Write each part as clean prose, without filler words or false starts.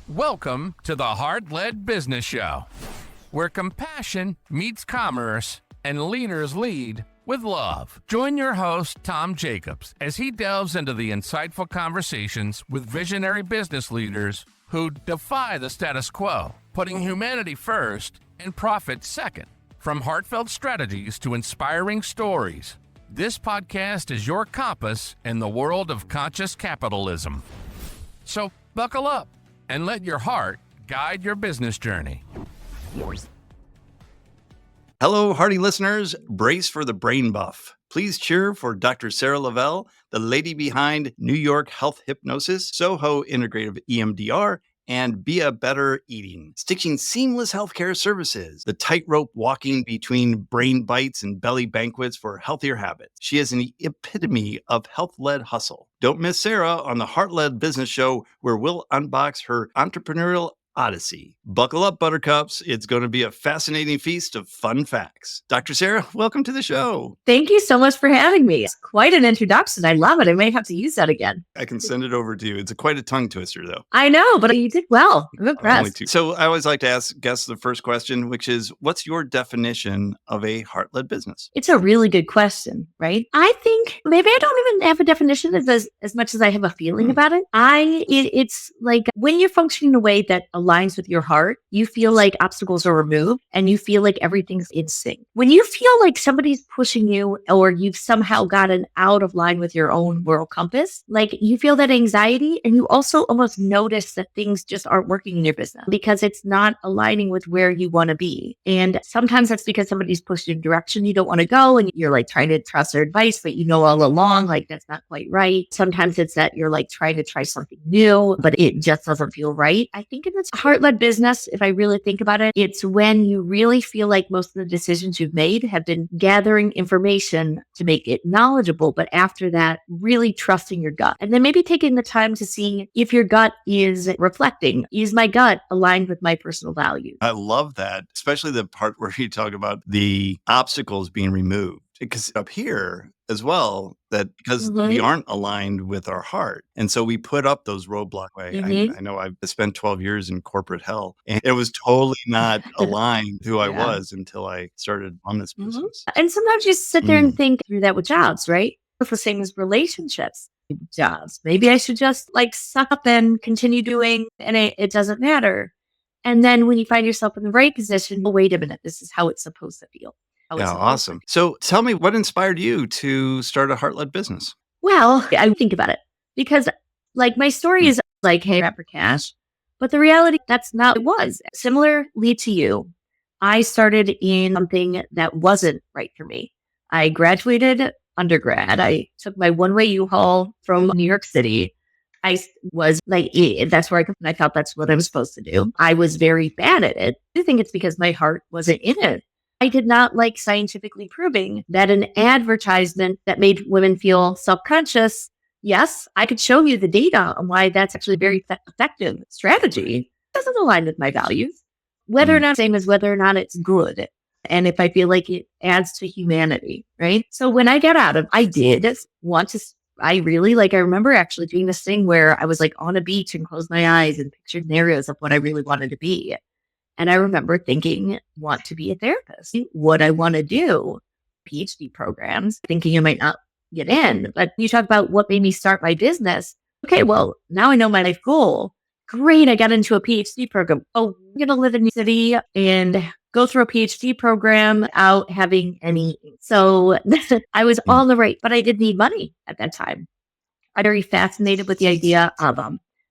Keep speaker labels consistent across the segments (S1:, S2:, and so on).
S1: Welcome to the Heart-Led Business Show, where compassion meets commerce and leaders lead with love. Join your host, Tom Jacobs, as he delves into the insightful conversations with visionary business leaders who defy the status quo, putting humanity first and profit second. From heartfelt strategies to inspiring stories, this podcast is your compass in the world of conscious capitalism. So buckle up and let your heart guide your business journey.
S2: Hello, hearty listeners. Brace for the brain buff. Please cheer for Dr. Sera Lavelle, the lady behind New York Health Hypnosis, Soho Integrative EMDR, and Be a Better Eating, stitching seamless healthcare services, the tightrope walking between brain bites and belly banquets for healthier habits. She is an epitome of health-led hustle. Don't miss Sera on the Heart-Led Business Show, where we'll unbox her entrepreneurial odyssey. Buckle up, buttercups. It's going to be a fascinating feast of fun facts. Dr. Sera, welcome to the show.
S3: Thank you so much for having me. It's quite an introduction. I love it. I may have to use that again.
S2: I can send it over to you. It's quite a tongue twister, though.
S3: I know, but you did well. I'm impressed.
S2: So I always like to ask guests the first question, which is, what's your definition of a heart-led business?
S3: It's a really good question, right? I think maybe I don't even have a definition as much as I have a feeling about it. It's like when you're functioning in a way that aligns with your heart, you feel like obstacles are removed and you feel like everything's in sync. When you feel like somebody's pushing you or you've somehow gotten out of line with your own moral compass, like you feel that anxiety and you also almost notice that things just aren't working in your business because it's not aligning with where you want to be. And sometimes that's because somebody's pushed you in a direction you don't want to go and you're like trying to trust their advice, but you know all along, like that's not quite right. Sometimes it's that you're like trying to try something new, but it just doesn't feel right. I think in this heart-led business, if I really think about it, it's when you really feel like most of the decisions you've made have been gathering information to make it knowledgeable, but after that, really trusting your gut. And then maybe taking the time to see if your gut is reflecting, is my gut aligned with my personal values?
S2: I love that, especially the part where you talk about the obstacles being removed. Because up here as well, that because we aren't aligned with our heart. And so we put up those roadblocks. I know I've spent 12 years in corporate hell and it was totally not aligned who I was until I started on this business.
S3: And sometimes you sit there and think through that with jobs, right? It's the same as relationships. Jobs. Maybe I should just like suck up and continue doing and it doesn't matter. And then when you find yourself in the right position, well, wait a minute, this is how it's supposed to feel.
S2: Yeah, awesome. So tell me, what inspired you to start a heart-led business?
S3: Well, I think about it because like my story is like, hey, rap for cash. But the reality, that's not what it was. Similarly to you, I started in something that wasn't right for me. I graduated undergrad. I took my one-way U-Haul from New York City. I was like, that's where I thought that's what I was supposed to do. I was very bad at it. I think it's because my heart wasn't in it. I did not like scientifically proving that an advertisement that made women feel self-conscious, yes, I could show you the data on why that's actually a very effective strategy. It doesn't align with my values. Whether or not, same as whether or not it's good. And if I feel like it adds to humanity, right? So when I got out of, I did want to, I remember actually doing this thing where I was like on a beach and closed my eyes and pictured scenarios of what I really wanted to be. And I remember thinking, want to be a therapist. What I want to do, PhD programs, thinking I might not get in. But you talk about what made me start my business. Okay, well, now I know my life goal. Great, I got into a PhD program. Oh, I'm going to live in New York City and go through a PhD program without having any. So I was on the right, but I did need money at that time. I'm very fascinated with the idea of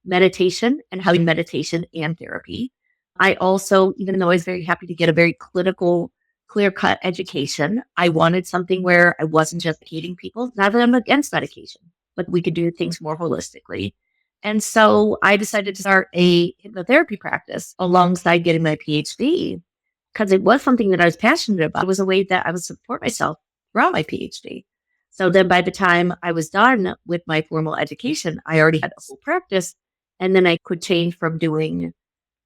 S3: meditation and how meditation and therapy. I also, even though I was very happy to get a very clinical, clear-cut education, I wanted something where I wasn't just medicating people. Not that I'm against medication, but we could do things more holistically. And so I decided to start a hypnotherapy practice alongside getting my PhD because it was something that I was passionate about. It was a way that I would support myself throughout my PhD. So then by the time I was done with my formal education, I already had a full practice. And then I could change from doing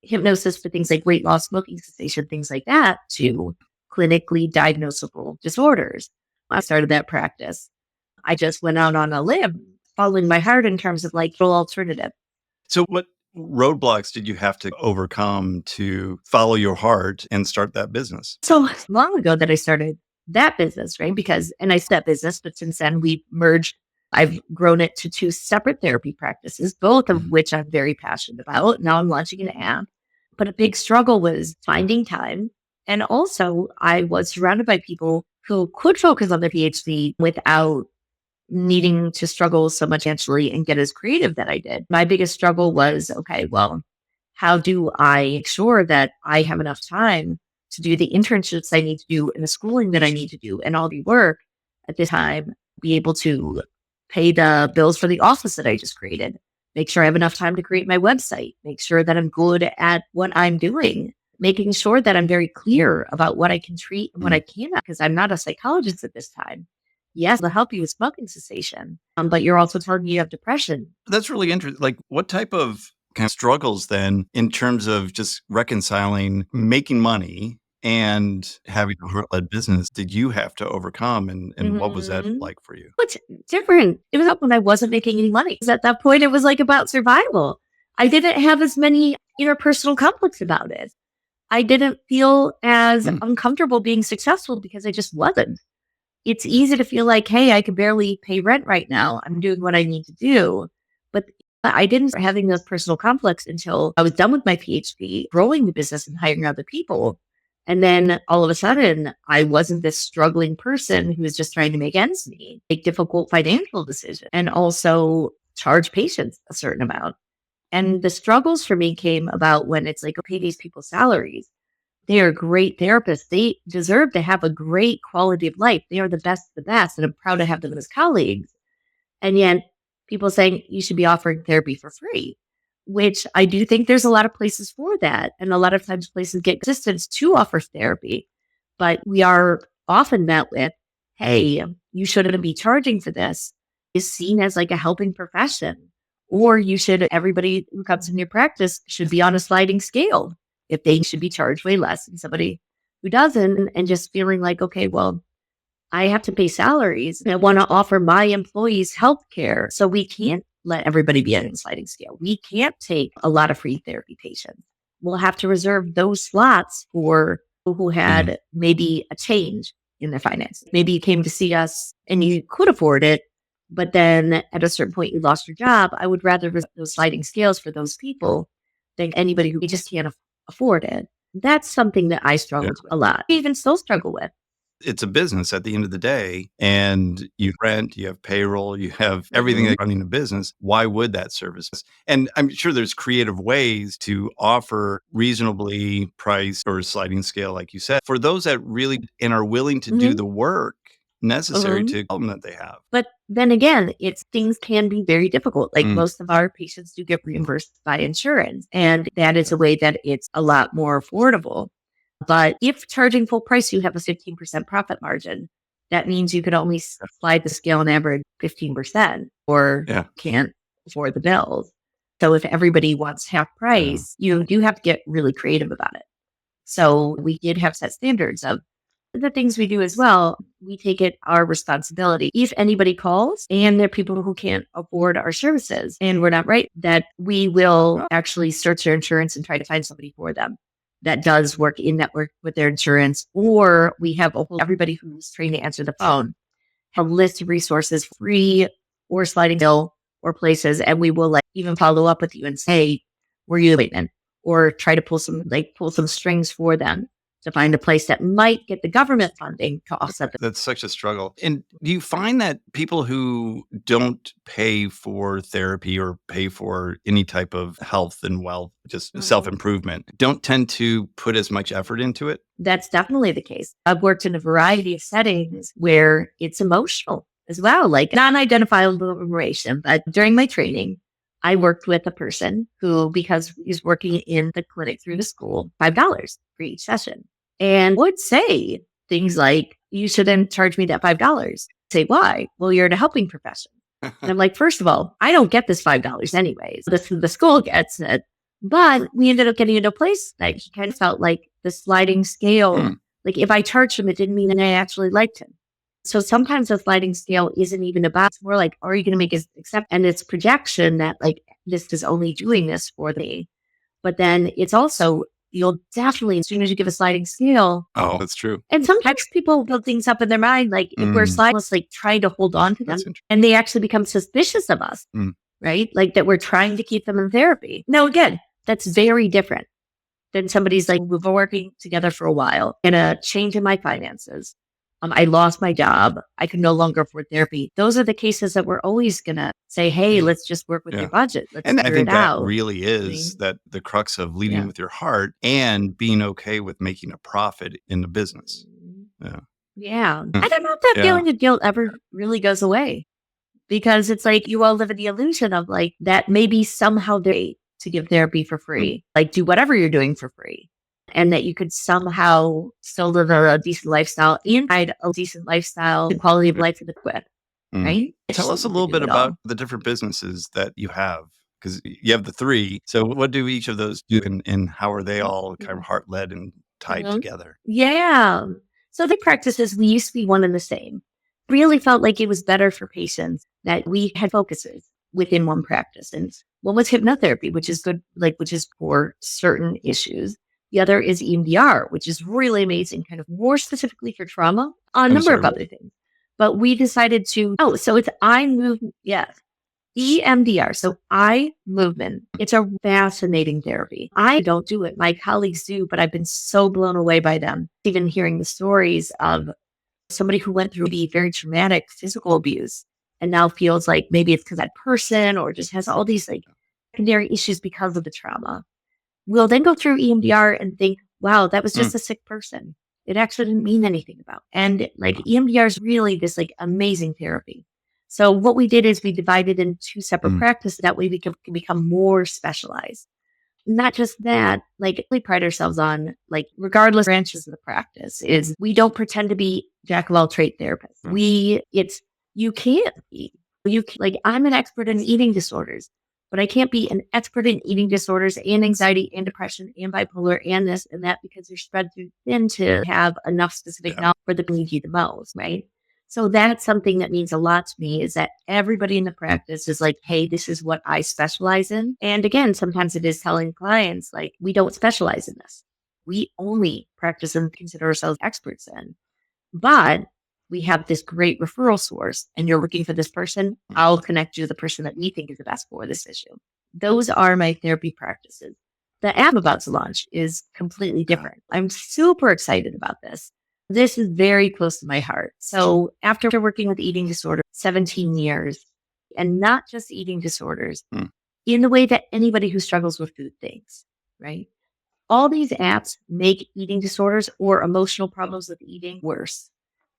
S3: hypnosis for things like weight loss, smoking cessation, things like that, to clinically diagnosable disorders. I started that practice. I just went out on a limb, following my heart in terms of like full alternative.
S2: So what roadblocks did you have to overcome to follow your heart and start that business?
S3: So long ago that I started that business, right? And I started that business, but since then we've merged. I've grown it to two separate therapy practices, both of
S2: Mhm.
S3: which I'm very passionate about. Now I'm launching an app, but a big struggle was finding time. And also I was surrounded by people who could focus on their PhD without needing to struggle so much financially and get as creative that I did. My biggest struggle was, okay, well, how do I make sure that I have enough time to do the internships I need to do and the schooling that I need to do and all the work at this time, be able to pay the bills for the office that I just created, make sure I have enough time to create my website, make sure that I'm good at what I'm doing, making sure that I'm very clear about what I can treat and what I cannot, because I'm not a psychologist at this time. Yes, they'll help you with smoking cessation, but you're also telling me you have depression.
S2: That's really interesting. Like, what type of kind of struggles then in terms of just reconciling making money and having a heart-led business did you have to overcome? And what was that
S3: Mhm.
S2: like for you?
S3: What's different? It was up when I wasn't making any money. 'Cause at that point, it was like about survival. I didn't have as many interpersonal conflicts about it. I didn't feel as
S2: Mm.
S3: uncomfortable being successful because I just wasn't. It's easy to feel like, hey, I could barely pay rent right now. I'm doing what I need to do. But I didn't start having those personal conflicts until I was done with my PhD, growing the business and hiring other people. And then all of a sudden, I wasn't this struggling person who was just trying to make ends meet, make difficult financial decisions, and also charge patients a certain amount. And the struggles for me came about when it's like, okay, these people's salaries. They are great therapists. They deserve to have a great quality of life. They are the best of the best, and I'm proud to have them as colleagues. And yet, people saying you should be offering therapy for free, which I do think there's a lot of places for that. And a lot of times places get assistance to offer therapy, but we are often met with, hey, you shouldn't be charging for this, is seen as like a helping profession. Or everybody who comes in your practice should be on a sliding scale. If they should be charged way less than somebody who doesn't, and just feeling like, okay, well, I have to pay salaries. I want to offer my employees health care. So we can't let everybody be on a sliding scale. We can't take a lot of free therapy patients. We'll have to reserve those slots for people who
S2: Mhm.
S3: had maybe a change in their finances. Maybe you came to see us and you could afford it, but then at a certain point you lost your job. I would rather reserve those sliding scales for those people than anybody who just can't afford it. That's something that I
S2: Yeah.
S3: struggled with a lot. I even still struggle with.
S2: It's a business at the end of the day, and you rent, you have payroll, you have everything
S3: Mhm.
S2: that running a business. Why would that service? And I'm sure there's creative ways to offer reasonably priced or sliding scale, like you said, for those that really and are willing to do
S3: Mhm.
S2: the work necessary
S3: Mhm.
S2: to help that they have.
S3: But then again, it's things can be very difficult. Like
S2: Mm.
S3: most of our patients do get reimbursed by insurance, and that is a way that it's a lot more affordable. But if charging full price, you have a 15% profit margin. That means you could only slide the scale on average 15% or
S2: Yeah.
S3: can't afford the bills. So if everybody wants half
S2: Yeah.
S3: price, you do have to get really creative about it. So we did have set standards of the things we do as well. We take it our responsibility. If anybody calls and there are people who can't afford our services and we're not right, that we will actually search their insurance and try to find somebody for them that does work in network with their insurance. Or we have everybody who's trained to answer the phone, a list of resources, free or sliding bill or places. And we will like even follow up with you and say, were you waiting? Or try to pull some strings for them to find a place that might get the government funding to offset.
S2: That's such a struggle. And do you find that people who don't pay for therapy or pay for any type of health and wealth, just self
S3: Mhm.
S2: improvement, don't tend to put as much effort into it?
S3: That's definitely the case. I've worked in a variety of settings where it's emotional as well, like non-identifiable information. But during my training, I worked with a person who, because he's working in the clinic through the school, $5 for each session, and would say things like, you shouldn't charge me that $5. Say, why? Well, you're in a helping profession. And I'm like, first of all, I don't get this $5 anyways. The school gets it. But we ended up getting into a place that he kind of felt like the sliding scale.
S2: Hmm.
S3: Like if I charged him, it didn't mean that I actually liked him. So sometimes the sliding scale isn't even about, it's more like, are you going to make it accept? And it's projection that like, this is only doing this for me. But then it's also, you'll definitely, as soon as you give a sliding scale.
S2: Oh, that's true.
S3: And sometimes people build things up in their mind, like if we're sliding, it's like trying to hold on to them and they actually become suspicious of us, right? Like that we're trying to keep them in therapy. Now, again, that's very different than somebody's like, we've been working together for a while and a change in my finances. I lost my job. I could no longer afford therapy. Those are the cases that we're always going to say, hey, let's just work with your budget. Let's
S2: and I
S3: figure
S2: think
S3: it
S2: that
S3: out.
S2: really is that the crux of leading with your heart and being okay with making a profit in the business.
S3: Yeah. I don't know if that feeling of guilt ever really goes away, because it's like you all live in the illusion of like that maybe somehow they're to give therapy for free, like do whatever you're doing for free. And that you could somehow still live a decent lifestyle inside a decent lifestyle, the quality of life for the quit, right?
S2: Tell us a little bit about the different businesses that you have, because you have the three. So what do each of those do and how are they all kind of heart-led and tied together?
S3: Yeah. So the practices, we used to be one and the same. Really felt like it was better for patients that we had focuses within one practice. And one was hypnotherapy, which is good, like, which is for certain issues. The other is EMDR, which is really amazing, kind of more specifically for trauma, a number of other things. But we decided to, so it's eye movement. Yes. EMDR. So eye movement. It's a fascinating therapy. I don't do it. My colleagues do, but I've been so blown away by them. Even hearing the stories of somebody who went through the very traumatic physical abuse and now feels like maybe it's because that person or just has all these like secondary issues because of the trauma. We'll then go through EMDR and think, wow, that was just a sick person. It actually didn't mean anything about. And like EMDR is really this like amazing therapy. So what we did is we divided in two separate practices. That way we can become more specialized. Not just that, like we pride ourselves on, like regardless branches of the practice, is we don't pretend to be jack of all trade therapists. You can't be. Like I'm an expert in eating disorders, but I can't be an expert in eating disorders and anxiety and depression and bipolar and this and that, because they're spread too thin to have enough specific knowledge for the need you the most, right? So that's something that means a lot to me, is that everybody in the practice is like, hey, this is what I specialize in. And again, sometimes it is telling clients, like, we don't specialize in this. We only practice and consider ourselves experts in. But we have this great referral source and you're looking for this person, I'll connect you to the person that we think is the best for this issue. Those are my therapy practices. The app I'm about to launch is completely different. I'm super excited about this. This is very close to my heart. So after working with eating disorders 17 years, and not just eating disorders, in the way that anybody who struggles with food thinks, right? All these apps make eating disorders or emotional problems with eating worse.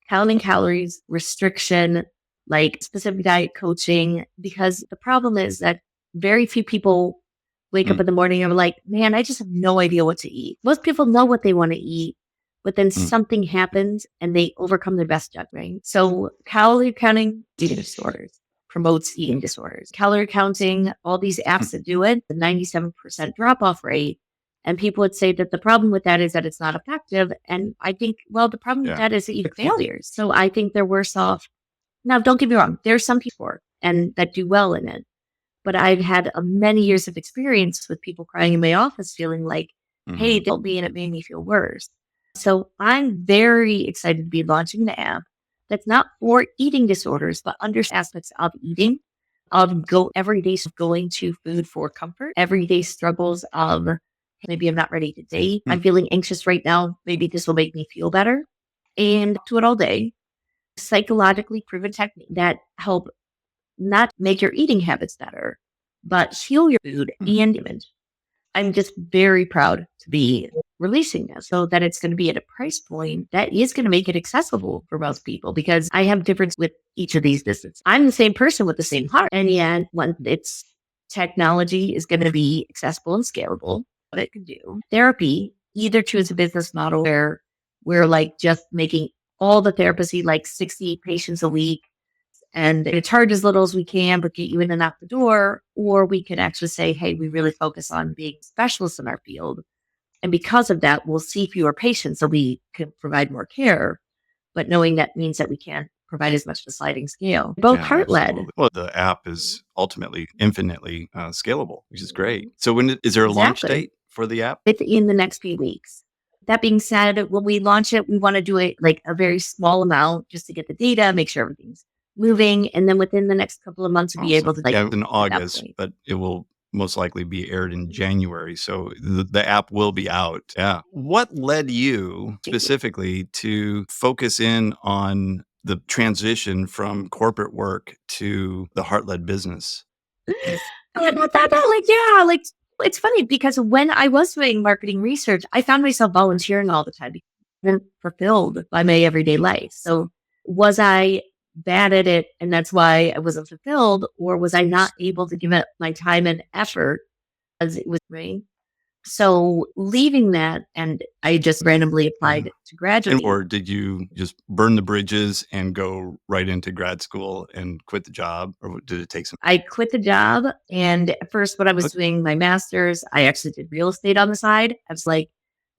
S3: Counting calories, restriction, like specific diet coaching, because the problem is that very few people wake up in the morning and are like, man, I just have no idea what to eat. Most people know what they want to eat, but then something happens and they overcome their best judgment. So calorie counting, eating disorders, promotes eating disorders. Calorie counting, all these apps that do it, the 97% drop-off rate. And people would say that the problem with that is that it's not effective. And I think, well, the problem with that is that you have failures. So I think they're worse off. Now, don't get me wrong. There's some people and that do well in it. But I've had many years of experience with people crying in my office feeling like, hey, they helped me and it made me feel worse. So I'm very excited to be launching the app that's not for eating disorders, but under aspects of eating, of everyday going to food for comfort, everyday struggles of maybe I'm not ready to date. I'm feeling anxious right now. Maybe this will make me feel better. And do it all day. Psychologically proven technique that help not make your eating habits better, but heal your food and image. I'm just very proud to be releasing this so that it's going to be at a price point that is going to make it accessible for most people, because I have difference with each of these businesses. I'm the same person with the same heart. And yet when it's technology is going to be accessible and scalable, what it can do. Therapy, either choose a business model where we're like just making all the therapists see like 60 patients a week and charge as little as we can, but get you in and out the door. Or we could actually say, hey, we really focus on being specialists in our field. And because of that, we'll see fewer patients so we can provide more care. but knowing that means that we can't provide as much of a sliding scale. Both
S2: Yeah,
S3: heart-led.
S2: absolutely. Well, the app is ultimately infinitely scalable, which is great. So is there a launch
S3: Exactly.
S2: date for the app?
S3: Within the next few weeks. That being said, when we launch it, we want to do it like a very small amount just to get the data, make sure everything's moving. And then within the next couple of months, we'll be able to
S2: Yeah, in
S3: at that
S2: August,
S3: point.
S2: but it will most likely be aired in January. So the app will be out. Yeah. What led you specifically to focus in on the transition from corporate work to the heart-led business?
S3: It's funny because when I was doing marketing research, I found myself volunteering all the time because I wasn't fulfilled by my everyday life. So was I bad at it and that's why I wasn't fulfilled, or was I not able to give it my time and effort as it was me? So leaving that, and I just randomly applied to graduate.
S2: Or did you just burn the bridges and go right into grad school and quit the job? Or did it take some?
S3: I quit the job, and at first when I was doing my master's, I actually did real estate on the side. I was like,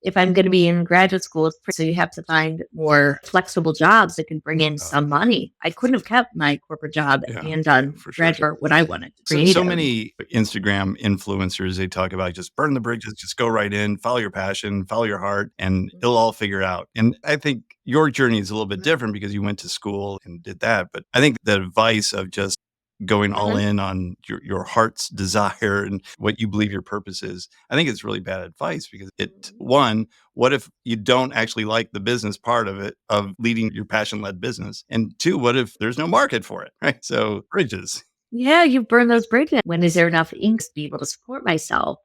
S3: if I'm going to be in graduate school, so you have to find more flexible jobs that can bring in some money. I couldn't have kept my corporate job and done
S2: for sure.
S3: graduate what I wanted.
S2: So many Instagram influencers, they talk about just burn the bridges, just go right in, follow your passion, follow your heart, and it'll all figure out. And I think your journey is a little bit different because you went to school and did that. But I think the advice of just going all in on your heart's desire and what you believe your purpose is, I think it's really bad advice because one, what if you don't actually like the business part of it, of leading your passion-led business? And two, what if there's no market for it, right? So bridges.
S3: Yeah, you burn those bridges. When is there enough ink to be able to support myself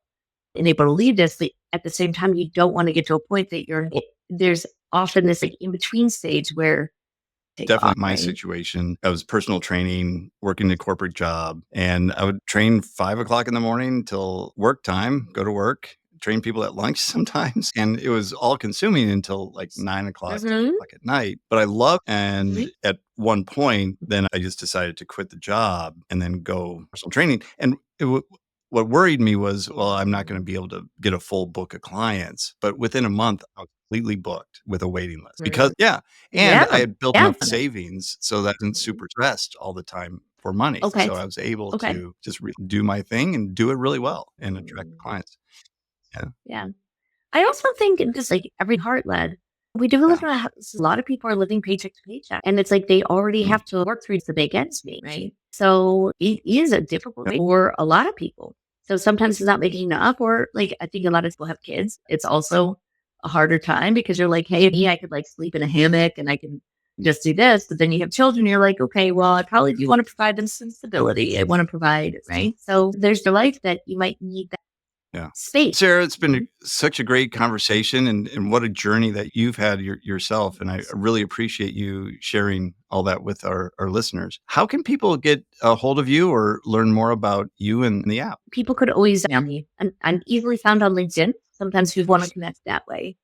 S3: and able to lead this? But at the same time, you don't want to get to a point that there's often this in between stage where
S2: definitely my situation. I was personal training, working a corporate job, and I would train 5 o'clock in the morning till work time, go to work, train people at lunch sometimes. And it was all consuming until like 9 o'clock, 10 o'clock at night. But I loved, and at one point, then I just decided to quit the job and then go personal training. And what worried me was, well, I'm not going to be able to get a full book of clients. But within a month, I was completely booked with a waiting list because, and I had built enough savings so that I wasn't super stressed all the time for money. So I was able to just do my thing and do it really well and attract clients.
S3: Yeah. I also think just like every heart-led, we do live in a lot of people are living paycheck to paycheck, and it's like they already have to work through to make ends meet, right? So it is a difficult for a lot of people. So sometimes it's not making enough, or like I think a lot of people have kids. It's also a harder time because you're like, hey, me, I could like sleep in a hammock and I can just do this. But then you have children, you're like, okay, well, I probably do want to provide them some stability. I want to provide, right? So there's your life that you might need that. Space.
S2: Sera, it's been such a great conversation and what a journey that you've had yourself. And I really appreciate you sharing all that with our listeners. How can people get a hold of you or learn more about you and the app?
S3: People could always email me. I'm easily found on LinkedIn. Sometimes we want to connect that way.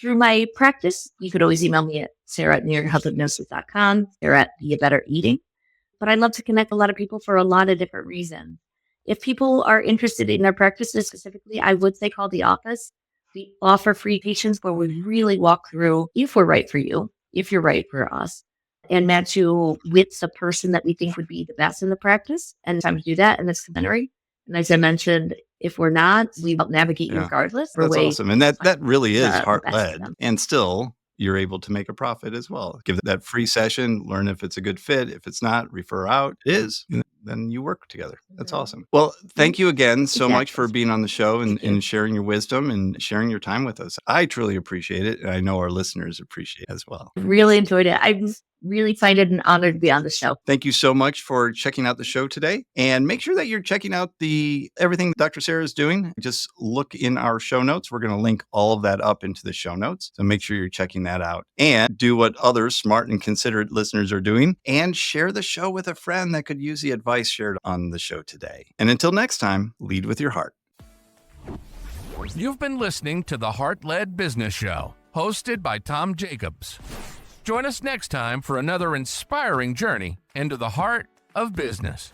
S3: Through my practice, you could always email me at Sera@NewYorkHealthHypnosis.com, Sera@BeABetterEating. But I'd love to connect a lot of people for a lot of different reasons. If people are interested in their practices specifically, I would say call the office. We offer free patients where we really walk through if we're right for you, if you're right for us, and match you with the person that we think would be the best in the practice. And time to do that, and it's complimentary. And as I mentioned, if we're not, we will navigate you regardless.
S2: That's awesome. And that really is heart-led. And still, you're able to make a profit as well. Give that free session, learn if it's a good fit. If it's not, refer out. It is. Then you work together. That's awesome. Well, thank you again so much for being on the show and sharing your wisdom and sharing your time with us. I truly appreciate it. And I know our listeners appreciate it as well.
S3: Really enjoyed it. I really find it an honor to be on the show.
S2: Thank you so much for checking out the show today. And make sure that you're checking out everything Dr. Sera is doing. Just look in our show notes. We're going to link all of that up into the show notes. So make sure you're checking that out and do what other smart and considerate listeners are doing and share the show with a friend that could use the advice shared on the show today. And until next time, lead with your heart.
S1: You've been listening to the Heart-Led Business Show, hosted by Tom Jacobs. Join us next time for another inspiring journey into the heart of business.